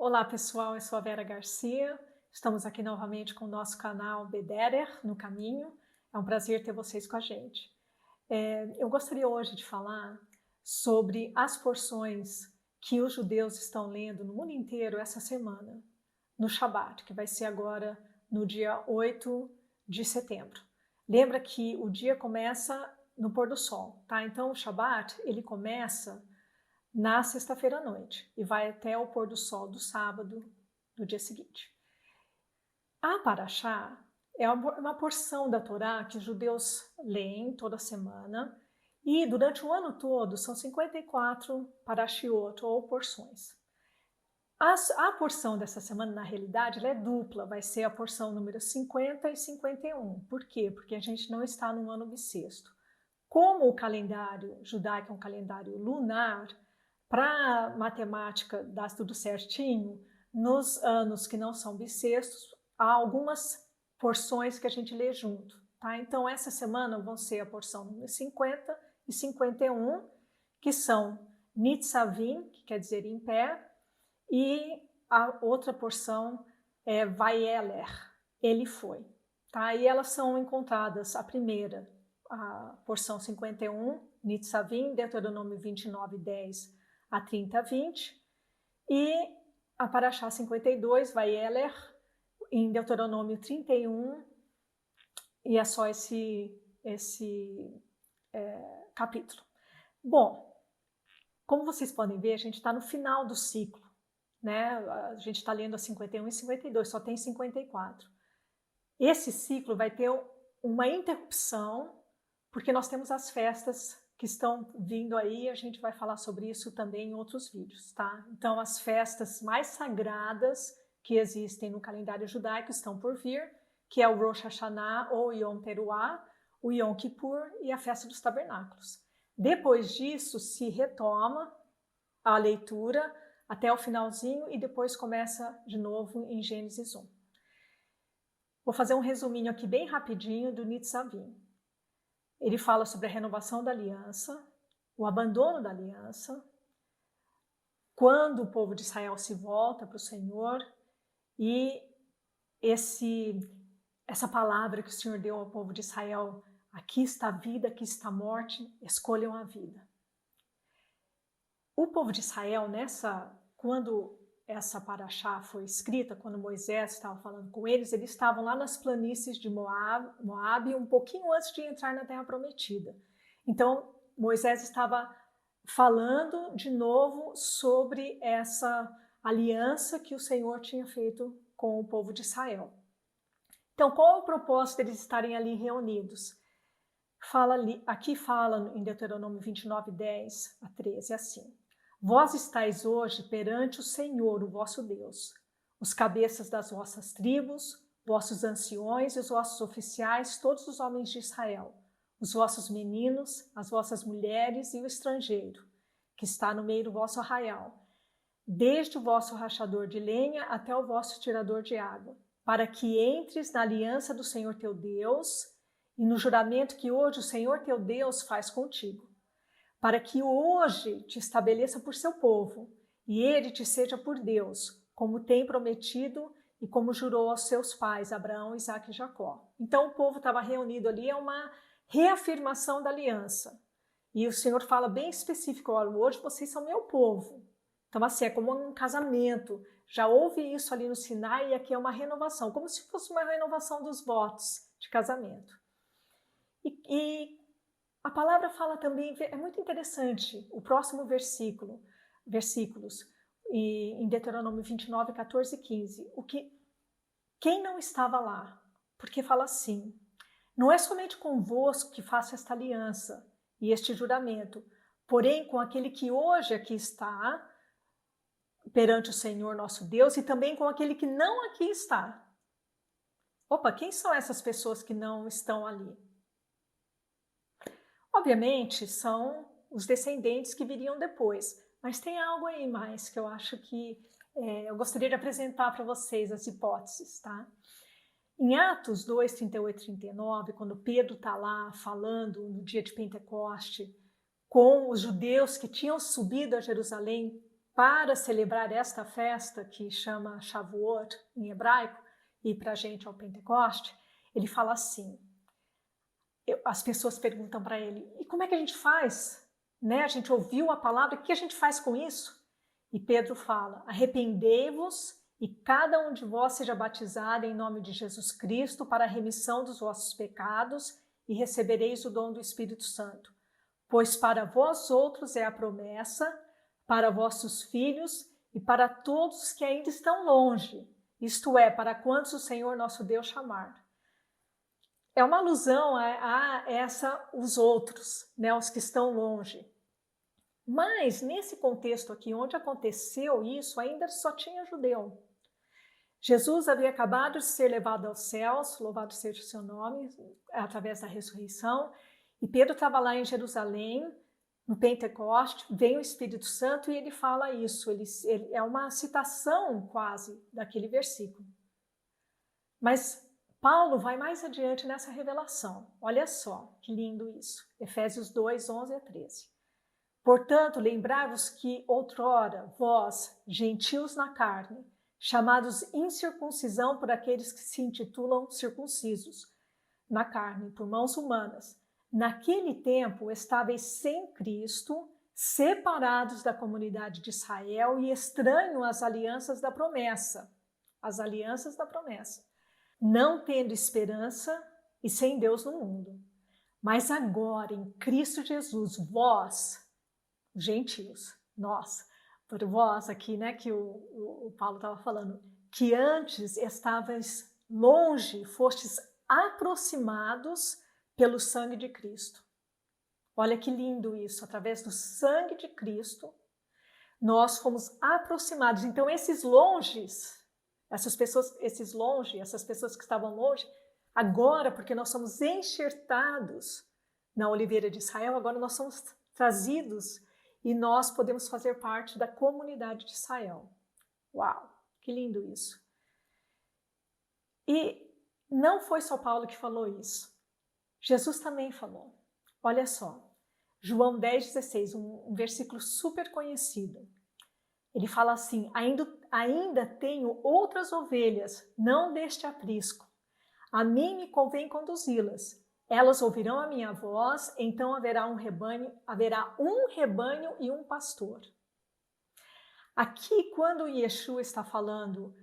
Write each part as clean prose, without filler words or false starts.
Olá pessoal, eu sou a Vera Garcia, estamos aqui novamente com o nosso canal Bederer, no caminho. É um prazer ter vocês com a gente. Eu gostaria hoje de falar sobre as porções que os judeus estão lendo no mundo inteiro essa semana, no Shabat, que vai ser agora no dia 8 de setembro. Lembra que o dia começa no pôr do sol, tá? Então o Shabat, ele começa na sexta-feira à noite e vai até o pôr do sol do sábado do dia seguinte. A Parashá é uma porção da Torá que os judeus leem toda semana e durante o ano todo são 54 parashiot ou porções. A porção dessa semana, na realidade, ela é dupla, vai ser a porção número 50 e 51. Por quê? Porque a gente não está no ano bissexto. Como o calendário judaico é um calendário lunar, para a matemática dar tudo certinho, nos anos que não são bissextos, há algumas porções que a gente lê junto. Tá? Então, essa semana vão ser a porção número 50 e 51, que são Nitzavim, que quer dizer em pé, e a outra porção é Vayeler, ele foi. Tá? E elas são encontradas, a primeira, a porção 51, Nitzavim, Deuteronômio 29, 10 a 30, 20, e a Parashá 52, Vayeler, em Deuteronômio 31, e é só esse capítulo. Bom, como vocês podem ver, a gente está no final do ciclo, né? A gente está lendo a 51 e 52, só tem 54. Esse ciclo vai ter uma interrupção, porque nós temos as festas que estão vindo aí, a gente vai falar sobre isso também em outros vídeos, tá? Então, as festas mais sagradas que existem no calendário judaico estão por vir, que é o Rosh Hashanah ou Yom Teruah, o Yom Kippur e a Festa dos Tabernáculos. Depois disso, se retoma a leitura até o finalzinho e depois começa de novo em Gênesis 1. Vou fazer um resuminho aqui bem rapidinho do Nitzavim. Ele fala sobre a renovação da aliança, o abandono da aliança, quando o povo de Israel se volta para o Senhor e essa palavra que o Senhor deu ao povo de Israel, aqui está a vida, aqui está a morte, escolham a vida. O povo de Israel, quando essa Parashá foi escrita, quando Moisés estava falando com eles estavam lá nas planícies de Moabe, um pouquinho antes de entrar na Terra Prometida. Então, Moisés estava falando de novo sobre essa aliança que o Senhor tinha feito com o povo de Israel. Então, qual é o propósito deles estarem ali reunidos? Aqui fala em Deuteronômio 29, 10 a 13, assim: Vós estáis hoje perante o Senhor, o vosso Deus, os cabeças das vossas tribos, vossos anciões e os vossos oficiais, todos os homens de Israel, os vossos meninos, as vossas mulheres e o estrangeiro, que está no meio do vosso arraial, desde o vosso rachador de lenha até o vosso tirador de água, para que entres na aliança do Senhor teu Deus e no juramento que hoje o Senhor teu Deus faz contigo, para que hoje te estabeleça por seu povo, e ele te seja por Deus, como tem prometido e como jurou aos seus pais, Abraão, Isaque e Jacó. Então o povo estava reunido ali, é uma reafirmação da aliança. E o Senhor fala bem específico, olha, hoje vocês são meu povo. Então assim, é como um casamento. Já houve isso ali no Sinai e aqui é uma renovação, como se fosse uma renovação dos votos de casamento. E a palavra fala também, é muito interessante, o próximo versículos, em Deuteronômio 29, 14 e 15. Quem não estava lá? Porque fala assim: não é somente convosco que faço esta aliança e este juramento, porém com aquele que hoje aqui está, perante o Senhor nosso Deus, e também com aquele que não aqui está. Opa, quem são essas pessoas que não estão ali? Obviamente, são os descendentes que viriam depois, mas tem algo aí mais que eu acho que eu gostaria de apresentar para vocês as hipóteses, tá? Em Atos 2, 38 e 39, quando Pedro está lá falando no dia de Pentecoste com os judeus que tinham subido a Jerusalém para celebrar esta festa, que chama Shavuot em hebraico, e para a gente é o Pentecoste, ele fala assim, as pessoas perguntam para ele, e como é que a gente faz? Né? A gente ouviu a palavra, o que a gente faz com isso? E Pedro fala, arrependei-vos e cada um de vós seja batizado em nome de Jesus Cristo para a remissão dos vossos pecados e recebereis o dom do Espírito Santo. Pois para vós outros é a promessa, para vossos filhos e para todos que ainda estão longe, isto é, para quantos o Senhor nosso Deus chamar. É uma alusão os outros, né, os que estão longe. Mas nesse contexto aqui, onde aconteceu isso, ainda só tinha judeu. Jesus havia acabado de ser levado aos céus, louvado seja o seu nome, através da ressurreição, e Pedro estava lá em Jerusalém, no Pentecoste, vem o Espírito Santo e ele fala isso, ele é uma citação quase daquele versículo. Mas Paulo vai mais adiante nessa revelação, olha só que lindo isso, Efésios 2, 11 a 13. Portanto, lembrai-vos que outrora vós, gentios na carne, chamados incircuncisão por aqueles que se intitulam circuncisos, na carne, por mãos humanas, naquele tempo estáveis sem Cristo, separados da comunidade de Israel e estranhos às alianças da promessa, não tendo esperança e sem Deus no mundo. Mas agora, em Cristo Jesus, vós, gentios, nós, por vós aqui, né, que o Paulo estava falando, que antes estavais longe, fostes aproximados pelo sangue de Cristo. Olha que lindo isso, através do sangue de Cristo, nós fomos aproximados. Então esses longes, essas pessoas que estavam longe, agora, porque nós somos enxertados na oliveira de Israel, agora nós somos trazidos e nós podemos fazer parte da comunidade de Israel. Uau, que lindo isso. E não foi só Paulo que falou isso. Jesus também falou. Olha só, João 10,16, um versículo super conhecido. Ele fala assim, ainda tenho outras ovelhas, não deste aprisco. A mim me convém conduzi-las. Elas ouvirão a minha voz, então haverá um rebanho e um pastor. Aqui, quando Yeshua está falando,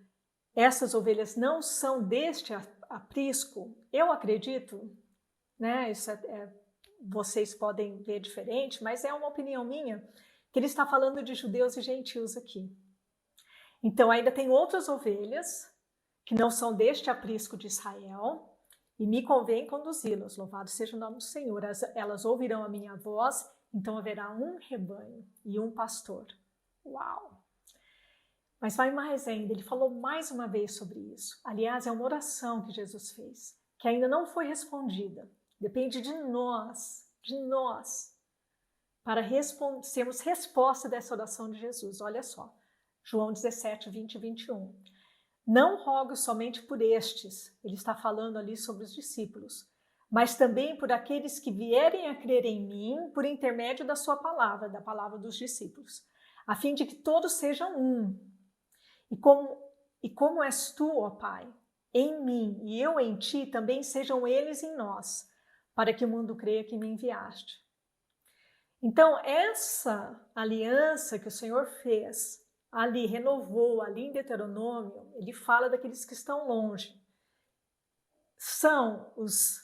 essas ovelhas não são deste aprisco, eu acredito, né? Vocês podem ver diferente, mas é uma opinião minha, que ele está falando de judeus e gentios aqui. Então, ainda tem outras ovelhas que não são deste aprisco de Israel, e me convém conduzi-las, louvado seja o nome do Senhor. Elas ouvirão a minha voz, então haverá um rebanho e um pastor. Uau! Mas vai mais ainda, ele falou mais uma vez sobre isso. Aliás, é uma oração que Jesus fez, que ainda não foi respondida. Depende de nós, para sermos resposta dessa oração de Jesus. Olha só, João 17, 20 e 21. Não rogo somente por estes, ele está falando ali sobre os discípulos, mas também por aqueles que vierem a crer em mim por intermédio da sua palavra, da palavra dos discípulos, a fim de que todos sejam um. E como és tu, ó Pai, em mim e eu em ti, também sejam eles em nós, para que o mundo creia que me enviaste. Então, essa aliança que o Senhor fez, ali renovou, ali em Deuteronômio, ele fala daqueles que estão longe. São os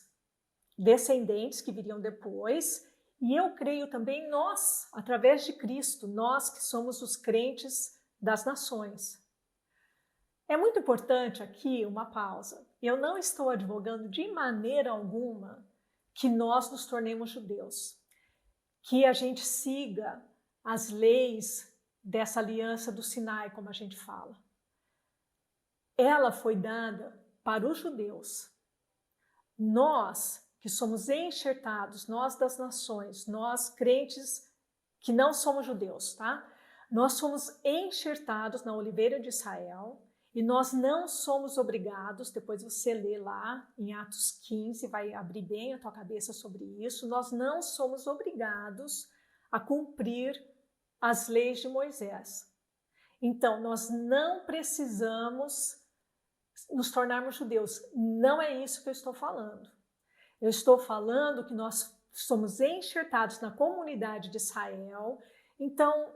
descendentes que viriam depois, e eu creio também nós, através de Cristo, nós que somos os crentes das nações. É muito importante aqui uma pausa. Eu não estou advogando de maneira alguma que nós nos tornemos judeus, que a gente siga as leis dessa aliança do Sinai, como a gente fala. Ela foi dada para os judeus. Nós, que somos enxertados, nós das nações, nós crentes que não somos judeus, tá? Nós somos enxertados na oliveira de Israel e nós não somos obrigados, depois você lê lá em Atos 15, vai abrir bem a tua cabeça sobre isso, nós não somos obrigados a cumprir as leis de Moisés. Então, nós não precisamos nos tornarmos judeus. Não é isso que eu estou falando. Eu estou falando que nós somos enxertados na comunidade de Israel. Então,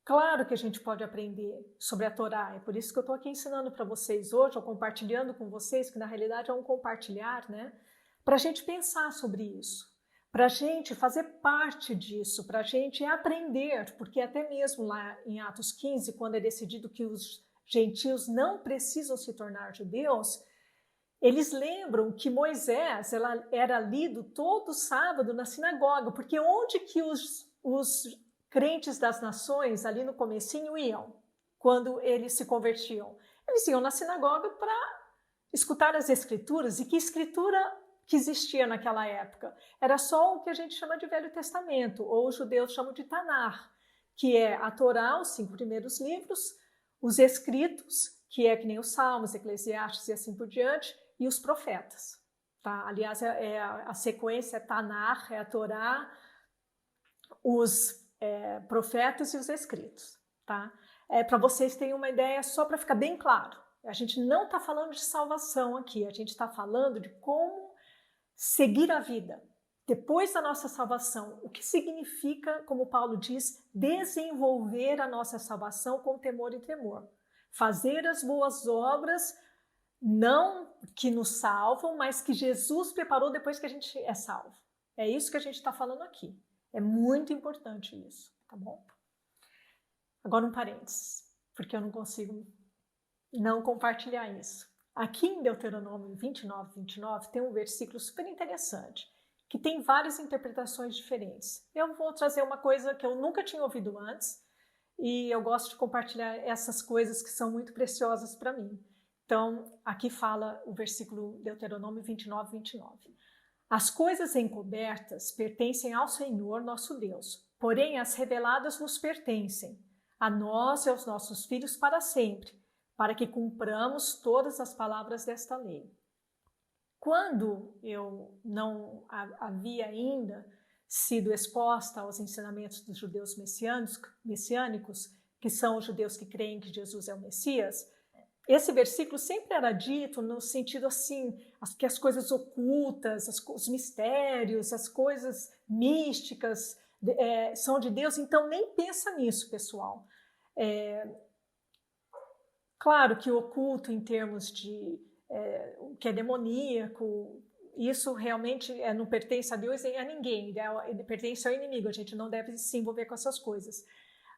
claro que a gente pode aprender sobre a Torá. É por isso que eu estou aqui ensinando para vocês hoje, ou compartilhando com vocês, que na realidade é um compartilhar, né? Para a gente pensar sobre isso, para a gente fazer parte disso, para a gente aprender, porque até mesmo lá em Atos 15, quando é decidido que os gentios não precisam se tornar judeus, eles lembram que Moisés era lido todo sábado na sinagoga, porque onde que os crentes das nações ali no comecinho iam, quando eles se convertiam? Eles iam na sinagoga para escutar as escrituras. E que escritura que existia naquela época? Era só o que a gente chama de Velho Testamento, ou os judeus chamam de Tanar, que é a Torá, os 5 primeiros livros, os escritos, que é que nem os Salmos, Eclesiastes e assim por diante, e os profetas. Tá? Aliás, a sequência é Tanar, é a Torá, os profetas e os escritos. Tá? Para vocês terem uma ideia, só para ficar bem claro, a gente não está falando de salvação aqui, a gente está falando de como seguir a vida depois da nossa salvação. O que significa, como Paulo diz, desenvolver a nossa salvação com temor e tremor. Fazer as boas obras, não que nos salvam, mas que Jesus preparou depois que a gente é salvo. É isso que a gente está falando aqui. É muito importante isso, tá bom? Agora um parênteses, porque eu não consigo não compartilhar isso. Aqui em Deuteronômio 29 tem um versículo super interessante, que tem várias interpretações diferentes. Eu vou trazer uma coisa que eu nunca tinha ouvido antes, e eu gosto de compartilhar essas coisas que são muito preciosas para mim. Então, aqui fala o versículo Deuteronômio 29. As coisas encobertas pertencem ao Senhor nosso Deus, porém as reveladas nos pertencem, a nós e aos nossos filhos para sempre, para que cumpramos todas as palavras desta lei. Quando eu não havia ainda sido exposta aos ensinamentos dos judeus messiânicos, que são os judeus que creem que Jesus é o Messias, esse versículo sempre era dito no sentido assim, que as coisas ocultas, os mistérios, as coisas místicas são de Deus, então nem pensa nisso, pessoal. Claro que o oculto em termos de o que é demoníaco, isso realmente não pertence a Deus e a ninguém, ele pertence ao inimigo, a gente não deve se envolver com essas coisas.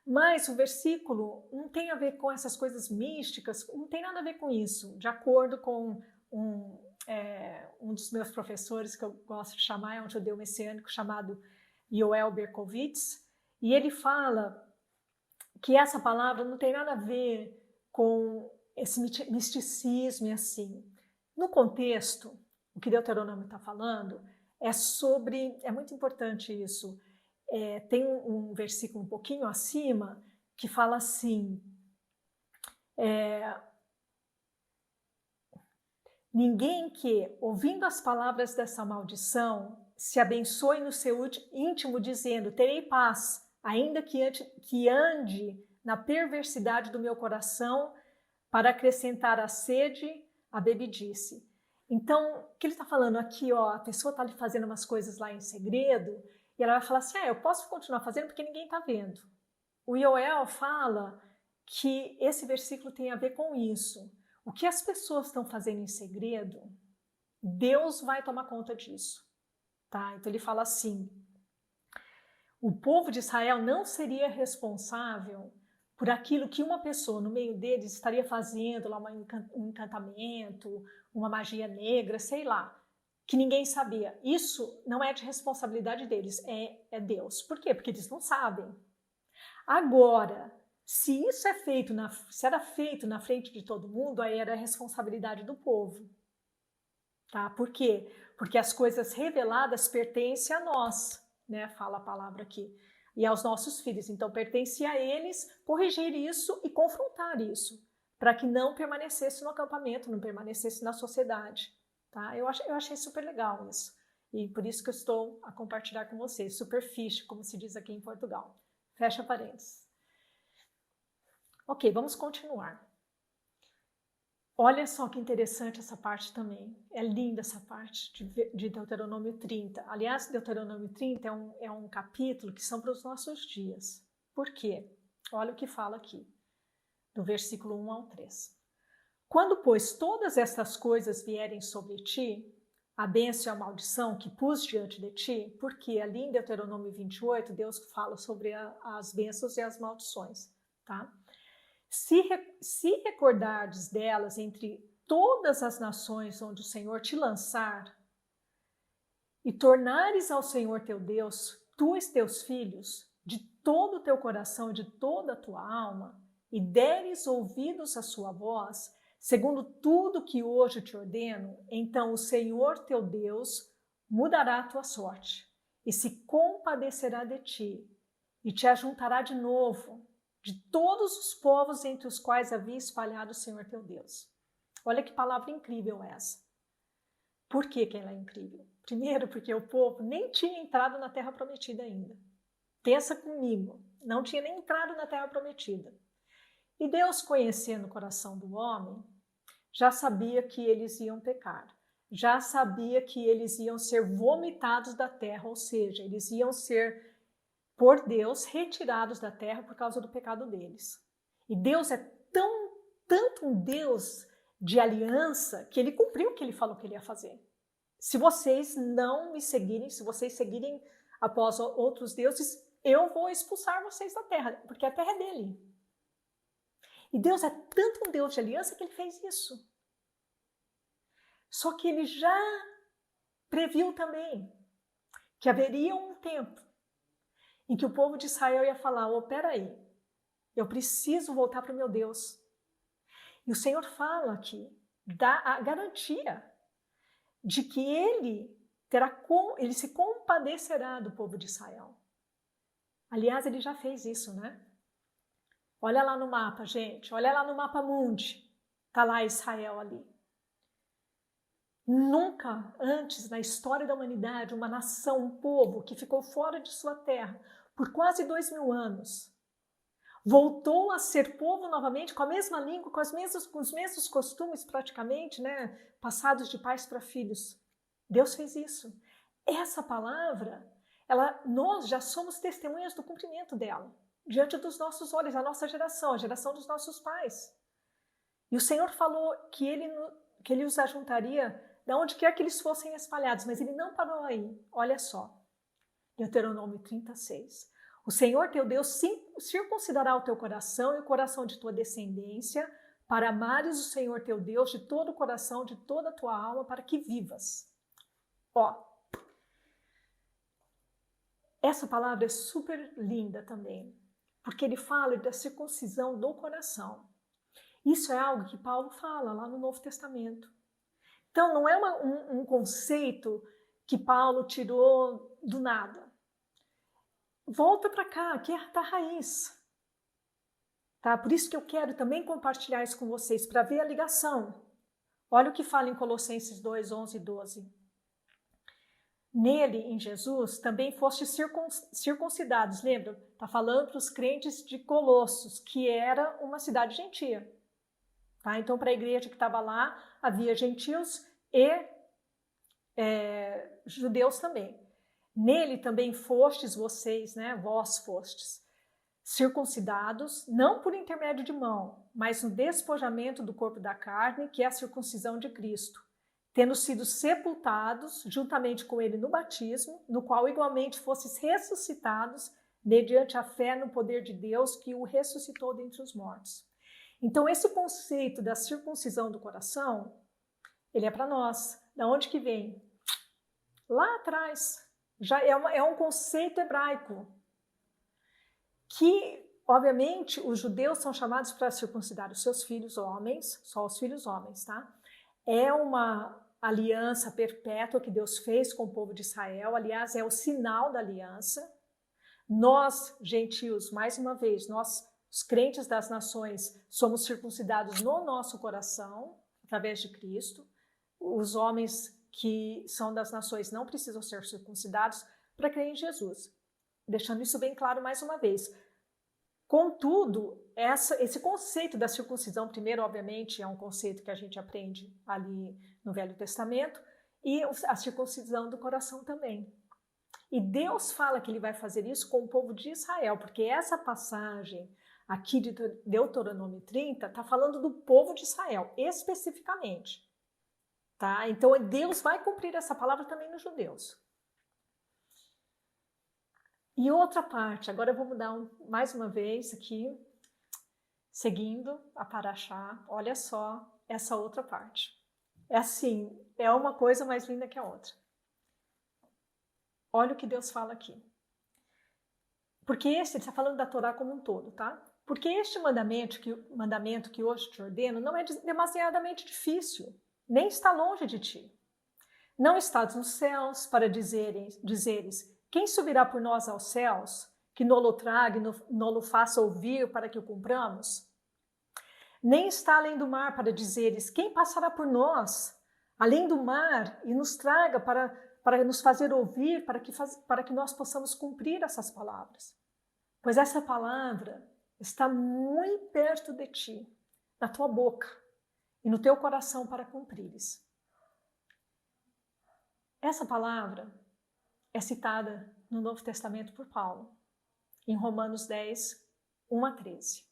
Mas o versículo não tem a ver com essas coisas místicas, não tem nada a ver com isso. De acordo com um dos meus professores, que eu gosto de chamar, é um judeu messiânico chamado Yoel Berkowitz, e ele fala que essa palavra não tem nada a ver com esse misticismo e assim. No contexto, o que Deuteronômio está falando é muito importante isso. Tem um versículo um pouquinho acima que fala assim: ninguém que, ouvindo as palavras dessa maldição, se abençoe no seu íntimo, dizendo: terei paz, ainda que ande na perversidade do meu coração, para acrescentar a sede, a bebedice. Então, o que ele está falando aqui, a pessoa está fazendo umas coisas lá em segredo, e ela vai falar assim, eu posso continuar fazendo porque ninguém está vendo. O Yoel fala que esse versículo tem a ver com isso. O que as pessoas estão fazendo em segredo, Deus vai tomar conta disso. Tá? Então ele fala assim, o povo de Israel não seria responsável por aquilo que uma pessoa no meio deles estaria fazendo, lá um encantamento, uma magia negra, sei lá, que ninguém sabia. Isso não é de responsabilidade deles, é Deus. Por quê? Porque eles não sabem. Agora, se isso se era feito na frente de todo mundo, aí era a responsabilidade do povo. Tá? Por quê? Porque as coisas reveladas pertencem a nós, né? Fala a palavra aqui. E aos nossos filhos. Então, pertence a eles corrigir isso e confrontar isso, para que não permanecesse no acampamento, não permanecesse na sociedade. Tá? Eu achei super legal isso. E por isso que eu estou a compartilhar com vocês. Super fixe, como se diz aqui em Portugal. Fecha parênteses. Ok, vamos continuar. Olha só que interessante essa parte também. É linda essa parte de Deuteronômio 30. Aliás, Deuteronômio 30 é um capítulo que são para os nossos dias. Por quê? Olha o que fala aqui, do versículo 1 ao 3. Quando, pois, todas estas coisas vierem sobre ti, a bênção e a maldição que pus diante de ti, porque ali em Deuteronômio 28, Deus fala sobre as bênçãos e as maldições, tá? Se recordardes delas entre todas as nações onde o Senhor te lançar, e tornares ao Senhor teu Deus, tu e teus filhos, de todo o teu coração e de toda a tua alma, e deres ouvidos à sua voz, segundo tudo que hoje te ordeno, então o Senhor teu Deus mudará a tua sorte, e se compadecerá de ti, e te ajuntará de novo de todos os povos entre os quais havia espalhado o Senhor teu Deus. Olha que palavra incrível essa. Por que ela é incrível? Primeiro, porque o povo nem tinha entrado na Terra Prometida ainda. Pensa comigo, não tinha nem entrado na Terra Prometida. E Deus, conhecendo o coração do homem, já sabia que eles iam pecar. Já sabia que eles iam ser vomitados da terra, ou seja, eles iam ser, por Deus, retirados da terra por causa do pecado deles. E Deus é tanto um Deus de aliança que ele cumpriu o que ele falou que ele ia fazer. Se vocês não me seguirem, se vocês seguirem após outros deuses, eu vou expulsar vocês da terra, porque a terra é dele. E Deus é tanto um Deus de aliança que ele fez isso. Só que ele já previu também que haveria um tempo em que o povo de Israel ia falar, peraí, eu preciso voltar para o meu Deus. E o Senhor fala aqui, dá a garantia de que ele se compadecerá do povo de Israel. Aliás, ele já fez isso, né? Olha lá no mapa, gente, olha lá no mapa mundi, tá lá Israel ali. Nunca antes na história da humanidade, uma nação, um povo que ficou fora de sua terra por quase 2000 anos, voltou a ser povo novamente, com a mesma língua, com os mesmos costumes praticamente, né, passados de pais para filhos. Deus fez isso. Essa palavra, nós já somos testemunhas do cumprimento dela, diante dos nossos olhos, a nossa geração, a geração dos nossos pais. E o Senhor falou que ele os ajuntaria de onde quer que eles fossem espalhados, mas ele não parou aí. Olha só, Deuteronômio 36. O Senhor teu Deus circuncidará o teu coração e o coração de tua descendência, para amares o Senhor teu Deus de todo o coração, de toda a tua alma, para que vivas. Ó, essa palavra é super linda também, porque ele fala da circuncisão do coração. Isso é algo que Paulo fala lá no Novo Testamento. Então, não é um conceito que Paulo tirou do nada. Volta para cá, aqui está a raiz. Tá? Por isso que eu quero também compartilhar isso com vocês, para ver a ligação. Olha o que fala em Colossenses 2, 11 e 12. Nele, em Jesus, também fostes circuncidados. Lembra? Está falando para os crentes de Colossos, que era uma cidade gentia. Tá? Então, para a igreja que estava lá, havia gentios e judeus também. Nele também fostes vocês, né? Vós fostes circuncidados, não por intermédio de mão, mas no despojamento do corpo da carne, que é a circuncisão de Cristo, tendo sido sepultados juntamente com ele no batismo, no qual igualmente fostes ressuscitados mediante a fé no poder de Deus que o ressuscitou dentre os mortos. Então, esse conceito da circuncisão do coração, ele é para nós. Da onde que vem? Lá atrás. Já é um conceito hebraico que, obviamente, os judeus são chamados para circuncidar os seus filhos homens, só os filhos homens, tá? É uma aliança perpétua que Deus fez com o povo de Israel. Aliás, é o sinal da aliança. Nós, gentios, mais uma vez, nós, os crentes das nações, somos circuncidados no nosso coração, através de Cristo. Os homens que são das nações não precisam ser circuncidados para crer em Jesus. Deixando isso bem claro mais uma vez. Contudo, esse conceito da circuncisão, primeiro, obviamente, é um conceito que a gente aprende ali no Velho Testamento, e a circuncisão do coração também. E Deus fala que ele vai fazer isso com o povo de Israel, porque essa passagem aqui de Deuteronômio 30 está falando do povo de Israel, especificamente. Tá? Então, Deus vai cumprir essa palavra também nos judeus. E outra parte, agora eu vou mudar mais uma vez aqui, seguindo a Paraxá, olha só essa outra parte. É assim, é uma coisa mais linda que a outra. Olha o que Deus fala aqui. Porque ele está falando da Torá como um todo, tá? Porque este mandamento que hoje te ordeno não é demasiadamente difícil, nem está longe de ti. Não estás nos céus para dizeres, quem subirá por nós aos céus, que nolo traga e nolo faça ouvir para que o cumpramos? Nem está além do mar para dizeres, quem passará por nós, além do mar, e nos traga para nos fazer ouvir, para que nós possamos cumprir essas palavras. Pois essa palavra está muito perto de ti, na tua boca e no teu coração para cumprires. Essa palavra é citada no Novo Testamento por Paulo, em Romanos 10, 1 a 13.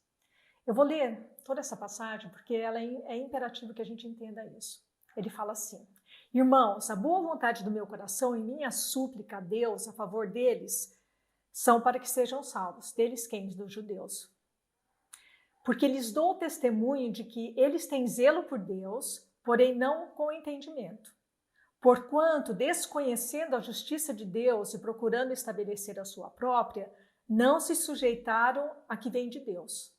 Eu vou ler toda essa passagem porque ela é imperativo que a gente entenda isso. Ele fala assim: irmãos, a boa vontade do meu coração e minha súplica a Deus a favor deles são para que sejam salvos. Deles quem? Dos judeus. Porque lhes dou testemunho de que eles têm zelo por Deus, porém não com entendimento. Porquanto, desconhecendo a justiça de Deus e procurando estabelecer a sua própria, não se sujeitaram a que vem de Deus.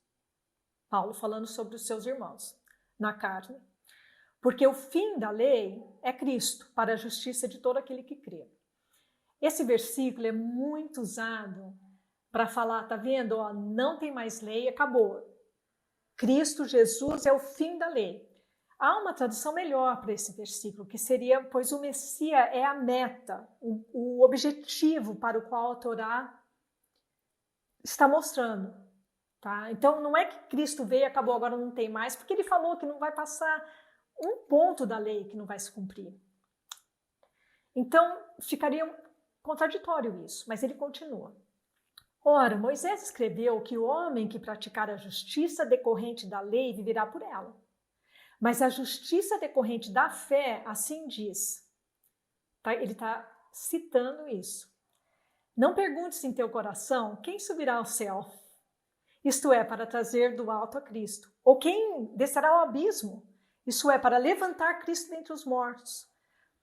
Paulo falando sobre os seus irmãos, na carne. Porque o fim da lei é Cristo, para a justiça de todo aquele que crê. Esse versículo é muito usado para falar, tá vendo? Ó, não tem mais lei, acabou. Cristo Jesus é o fim da lei. Há uma tradução melhor para esse versículo, que seria, pois o Messias é a meta, o objetivo para o qual a Torá está mostrando. Tá? Então, não é que Cristo veio e acabou, agora não tem mais, porque ele falou que não vai passar um ponto da lei que não vai se cumprir. Então, ficaria contraditório isso, mas ele continua. Ora, Moisés escreveu que o homem que praticar a justiça decorrente da lei viverá por ela. Mas a justiça decorrente da fé, assim diz. Tá? Ele está citando isso. Não perguntes em teu coração quem subirá ao céu, isto é, para trazer do alto a Cristo, ou quem descerá ao abismo, isso é, para levantar Cristo dentre os mortos.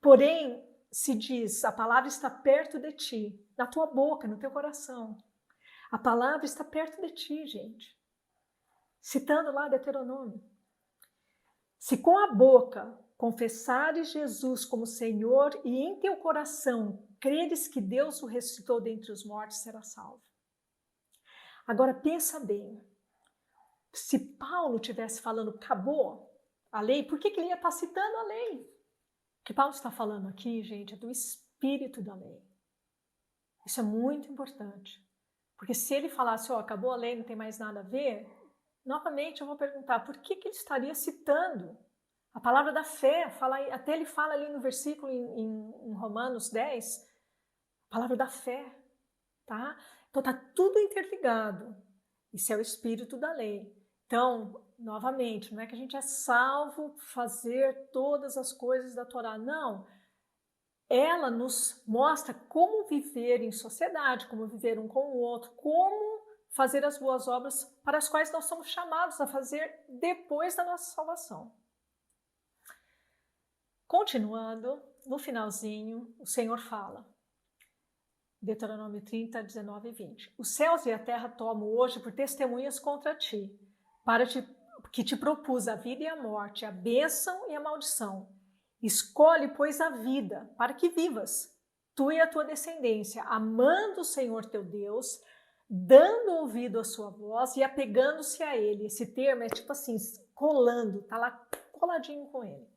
Porém, se diz, a palavra está perto de ti, na tua boca, no teu coração. A palavra está perto de ti, gente. Citando lá Deuteronômio. Se com a boca confessares Jesus como Senhor e em teu coração creres que Deus o ressuscitou dentre os mortos, será salvo. Agora pensa bem, se Paulo estivesse falando acabou a lei, por que ele ia estar citando a lei? O que Paulo está falando aqui, gente, é do espírito da lei. Isso é muito importante. Porque se ele falasse, acabou a lei, não tem mais nada a ver, novamente eu vou perguntar, por que ele estaria citando a palavra da fé? Até ele fala ali no versículo em Romanos 10, a palavra da fé, tá? Então está tudo interligado. Isso é o espírito da lei. Então, novamente, não é que a gente é salvo fazer todas as coisas da Torá, não. Ela nos mostra como viver em sociedade, como viver um com o outro, como fazer as boas obras para as quais nós somos chamados a fazer depois da nossa salvação. Continuando, no finalzinho, o Senhor fala, Deuteronômio 30, 19 e 20. Os céus e a terra tomo hoje por testemunhas contra ti, que te propus a vida e a morte, a bênção e a maldição. Escolhe, pois, a vida, para que vivas, tu e a tua descendência, amando o Senhor teu Deus, dando ouvido à sua voz e apegando-se a ele. Esse termo é tipo assim, colando, tá lá coladinho com ele.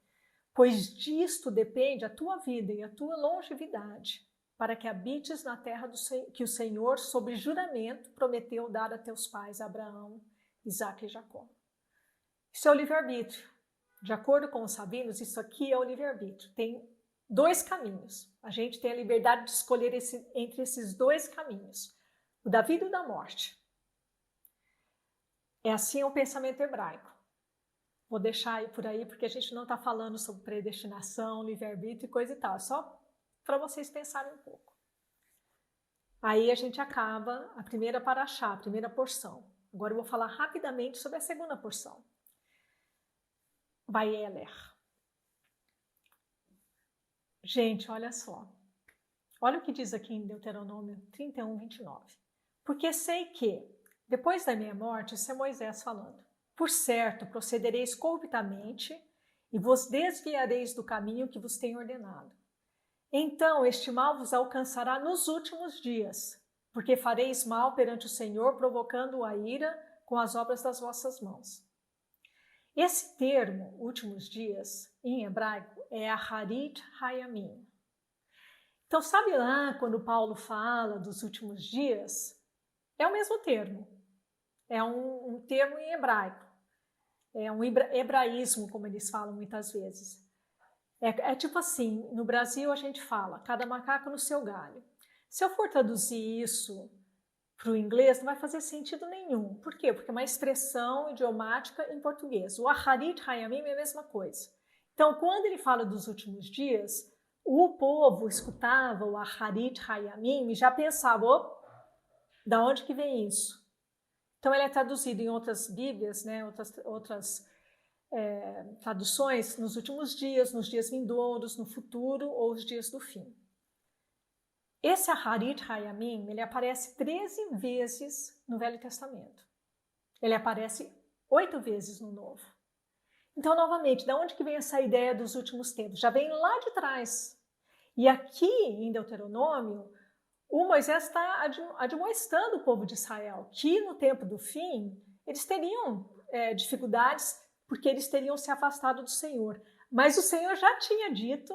Pois disto depende a tua vida e a tua longevidade. para que habites na terra que o Senhor, sob juramento, prometeu dar a teus pais, Abraão, Isaque e Jacó. Isso é o livre-arbítrio. De acordo com os rabinos, isso aqui é o livre-arbítrio. Tem dois caminhos. A gente tem a liberdade de escolher entre esses dois caminhos. O da vida e o da morte. É assim o pensamento hebraico. Vou deixar aí por aí, porque a gente não está falando sobre predestinação, livre-arbítrio e coisa e tal. É só para vocês pensarem um pouco. Aí a gente acaba a primeira paraxá, a primeira porção. Agora eu vou falar rapidamente sobre a segunda porção. Vaieler. Gente, olha só. Olha o que diz aqui em Deuteronômio 31, 29. Porque sei que, depois da minha morte, isso é Moisés falando. Por certo, procedereis corruptamente e vos desviareis do caminho que vos tenho ordenado. Então este mal vos alcançará nos últimos dias, porque fareis mal perante o Senhor, provocando a ira com as obras das vossas mãos. Esse termo, últimos dias, em hebraico, é Aharit Hayamim. Então, sabe lá quando Paulo fala dos últimos dias? É o mesmo termo. É um termo em hebraico. É um hebraísmo, como eles falam muitas vezes. É tipo assim, no Brasil a gente fala, cada macaco no seu galho. Se eu for traduzir isso para o inglês, não vai fazer sentido nenhum. Por quê? Porque é uma expressão idiomática em português. O Aharit Hayamim é a mesma coisa. Então, quando ele fala dos últimos dias, o povo escutava o Aharit Hayamim e já pensava, da onde que vem isso? Então, ele é traduzido em outras bíblias, né, outras traduções, nos últimos dias, nos dias vindouros, no futuro ou os dias do fim. Esse Aharit Hayamim, ele aparece 13 vezes no Velho Testamento. Ele aparece 8 vezes no Novo. Então, novamente, de onde que vem essa ideia dos últimos tempos? Já vem lá de trás. E aqui, em Deuteronômio, o Moisés está admoestando o povo de Israel que no tempo do fim eles teriam dificuldades porque eles teriam se afastado do Senhor. Mas o Senhor já tinha dito,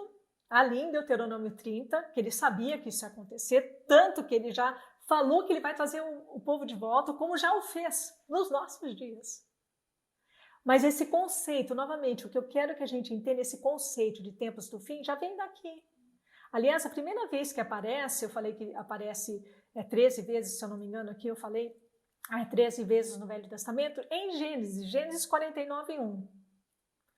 ali em Deuteronômio 30, que ele sabia que isso ia acontecer, tanto que ele já falou que ele vai trazer o povo de volta, como já o fez nos nossos dias. Mas esse conceito, novamente, o que eu quero que a gente entenda, esse conceito de tempos do fim, já vem daqui. Aliás, a primeira vez que aparece, eu falei que aparece 13 vezes, se eu não me engano, aqui eu falei 13 vezes no Velho Testamento, em Gênesis 49, 1.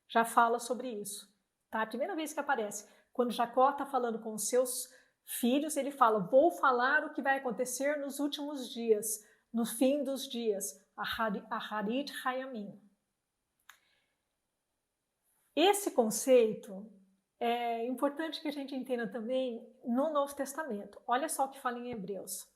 Já fala sobre isso. Tá? A primeira vez que aparece. Quando Jacó está falando com os seus filhos, ele fala, vou falar o que vai acontecer nos últimos dias, no fim dos dias. Aharit Hayamim. Esse conceito é importante que a gente entenda também no Novo Testamento. Olha só o que fala em Hebreus.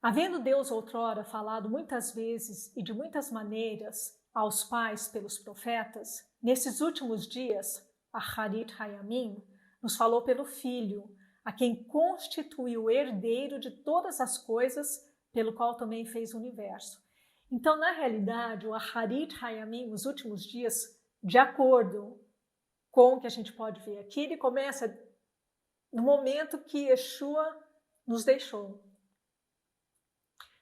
Havendo Deus outrora falado muitas vezes e de muitas maneiras aos pais pelos profetas, nesses últimos dias, Aharit Hayamim, nos falou pelo Filho, a quem constituiu herdeiro de todas as coisas, pelo qual também fez o universo. Então, na realidade, o Aharit Hayamim, os últimos dias, de acordo com o que a gente pode ver aqui, ele começa no momento que Yeshua nos deixou.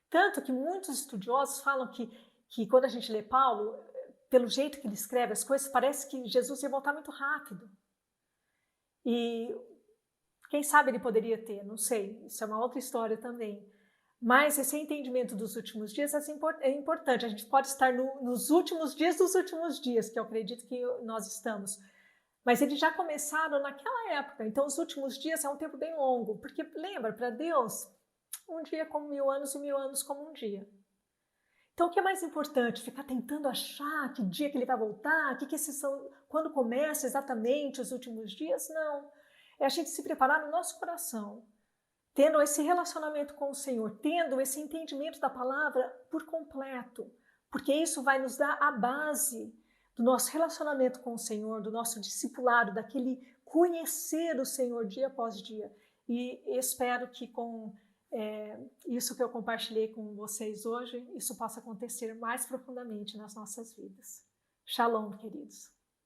Tanto que muitos estudiosos falam que quando a gente lê Paulo, pelo jeito que ele escreve as coisas, parece que Jesus ia voltar muito rápido. E quem sabe ele poderia ter, não sei, isso é uma outra história também. Mas esse entendimento dos últimos dias é importante. A gente pode estar nos últimos dias dos últimos dias, que eu acredito que nós estamos. Mas eles já começaram naquela época. Então, os últimos dias é um tempo bem longo. Porque, lembra, para Deus, um dia como 1000 anos e 1000 anos como um dia. Então, o que é mais importante? Ficar tentando achar que dia que ele vai voltar, que esses são, quando começa exatamente os últimos dias? Não. É a gente se preparar no nosso coração, tendo esse relacionamento com o Senhor, tendo esse entendimento da palavra por completo, porque isso vai nos dar a base do nosso relacionamento com o Senhor, do nosso discipulado, daquele conhecer o Senhor dia após dia. E espero que com isso que eu compartilhei com vocês hoje, isso possa acontecer mais profundamente nas nossas vidas. Shalom, queridos.